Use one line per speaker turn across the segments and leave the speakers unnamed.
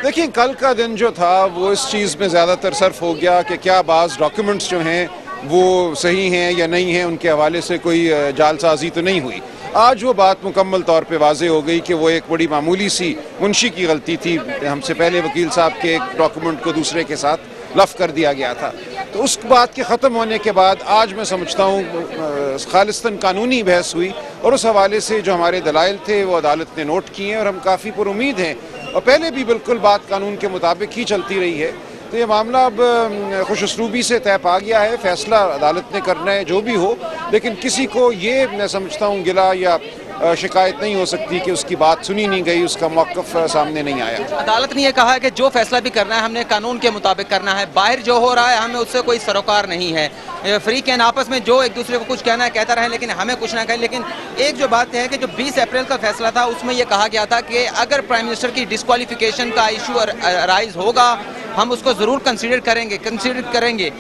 देखिए, कल का दिन जो था वो इस चीज़ में ज़्यादातर सर्फ हो गया कि क्या बाज़ डॉक्यूमेंट्स जो हैं वो सही हैं या नहीं हैं, उनके हवाले से कोई जालसाजी तो नहीं हुई। आज वो बात मुकम्मल तौर पे वाज़े हो गई कि वो एक बड़ी मामूली सी मुंशी की गलती थी। हमसे पहले वकील साहब के एक डॉक्यूमेंट को दूसरे के साथ लफ कर दिया गया था। तो उस बात के ख़त्म होने के बाद आज मैं समझता हूँ खालिस्तन कानूनी बहस हुई और उस हवाले से जो हमारे दलाइल थे वो अदालत ने नोट किए और हम काफ़ी पुरुमीद हैं और पहले भी बिल्कुल बात कानून के मुताबिक ही चलती रही है। तो ये मामला अब खुशउस्लूबी से तय पा गया है, फैसला अदालत ने करना है जो भी हो, लेकिन किसी को ये मैं समझता हूँ गिला या शिकायत नहीं हो सकती कि उसकी बात सुनी नहीं गई, उसका मौक़िफ़ सामने नहीं आया।
अदालत ने यह कहा है कि जो फैसला भी करना है हमने कानून के मुताबिक करना है, बाहर जो हो रहा है हमें उससे कोई सरोकार नहीं है। फ्रीक आपस में जो एक दूसरे को कुछ कहना है कहता रहे, लेकिन हमें कुछ ना कहें। लेकिन एक जो बात है कि जो 20 अप्रैल का फैसला था उसमें यह कहा गया था कि अगर प्राइम मिनिस्टर की डिस्क्वालिफिकेशन का इशू राइज होगा हम उसको ज़रूर कंसीडर करेंगे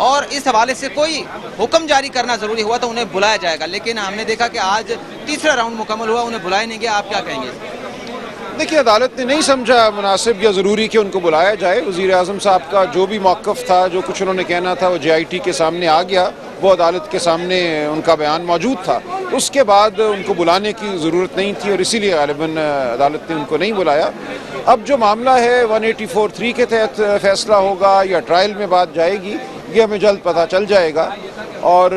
और इस हवाले से कोई हुक्म जारी करना ज़रूरी हुआ तो उन्हें बुलाया जाएगा। लेकिन हमने देखा कि आज तीसरा राउंड मुकम्मल हुआ, उन्हें बुलाया नहीं गया। आप क्या कहेंगे?
देखिए, अदालत ने नहीं समझा मुनासिब या ज़रूरी कि उनको बुलाया जाए। वज़ीर आज़म साहब का जो भी मौक़िफ़ था, जो कुछ उन्होंने कहना था वो JIT के सामने आ गया, वो अदालत के सामने उनका बयान मौजूद था। उसके बाद उनको बुलाने की ज़रूरत नहीं थी और इसीलिए ग़ालिबन अदालत ने उनको नहीं बुलाया। अब जो मामला है 184(3) के तहत फ़ैसला होगा या ट्रायल में बात जाएगी, ये हमें जल्द पता चल जाएगा। और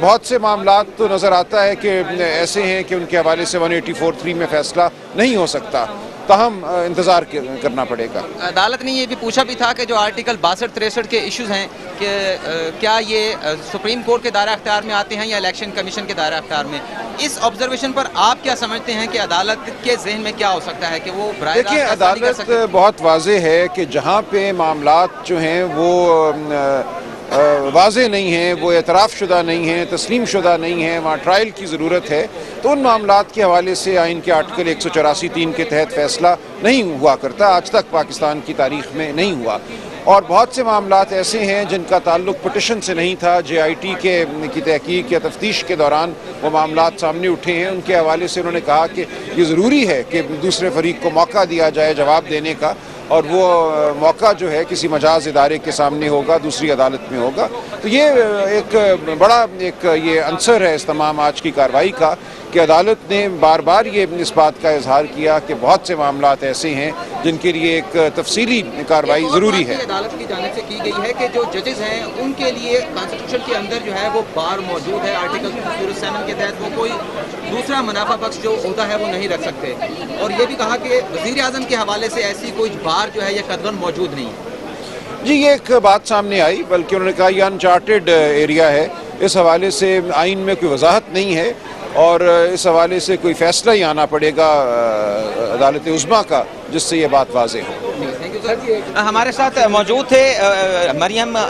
बहुत से मामलात तो नज़र आता है कि ऐसे हैं कि उनके हवाले से 184(3) में फ़ैसला नहीं हो सकता, ताहम इंतज़ार करना पड़ेगा।
अदालत ने ये भी पूछा भी था कि जो आर्टिकल 62-63 के इश्यूज़ हैं कि क्या ये सुप्रीम कोर्ट के दायरा अख्तियार में आते हैं या इलेक्शन कमीशन के दायरा अख्तियार में। इस ऑब्जर्वेशन पर आप क्या समझते हैं कि अदालत के जहन में क्या हो सकता है कि वो
देखिए, अदालत बहुत वाज़े है कि जहाँ पे मामलात जो हैं वो वाज़े नहीं हैं, वो एतराफ़ शुदा नहीं हैं, तस्लीम शुदा नहीं हैं, वहाँ ट्रायल की ज़रूरत है, तो उन मामलात के हवाले से आइन के आर्टिकल 184(3) के तहत फ़ैसला नहीं हुआ करता, आज तक पाकिस्तान की तारीख़ में नहीं हुआ। और बहुत से मामलात ऐसे हैं जिनका ताल्लुक पिटिशन से नहीं था, JIT की तहकीक या तफ्तीश के दौरान वो मामलात सामने उठे हैं, उनके हवाले से उन्होंने कहा कि ये ज़रूरी है कि दूसरे फरीक को मौका दिया जाए जवाब देने का, और वो मौका जो है किसी मजाज इदारे के सामने होगा, दूसरी अदालत में होगा। तो ये एक बड़ा ये अंसर है इस तमाम आज की कार्रवाई का कि अदालत ने बार बार ये इस बात का इजहार किया कि बहुत से मामलात ऐसे हैं जिनके लिए एक तफसीली कार्रवाई ज़रूरी है।
अदालत की जानिब से की गई है कि जो जजेस हैं उनके लिए कॉन्स्टिट्यूशन के अंदर जो है वो बार मौजूद है, आर्टिकल 207 के तहत वो कोई दूसरा मुनाफा बख्श जो होता है वो नहीं रख सकते। और ये भी कहा कि वज़ीर आज़म के हवाले से ऐसी कोई बार जो है ये कदगन मौजूद नहीं है।
जी, ये एक बात सामने आई, बल्कि उन्होंने कहा यह अनचार्टेड एरिया है, इस हवाले से आइन में कोई वजाहत नहीं है और इस हवाले से कोई फ़ैसला ही आना पड़ेगा अदालत उज़्मा का जिससे ये बात वाज़ेह हो।
हमारे साथ मौजूद थे मरियम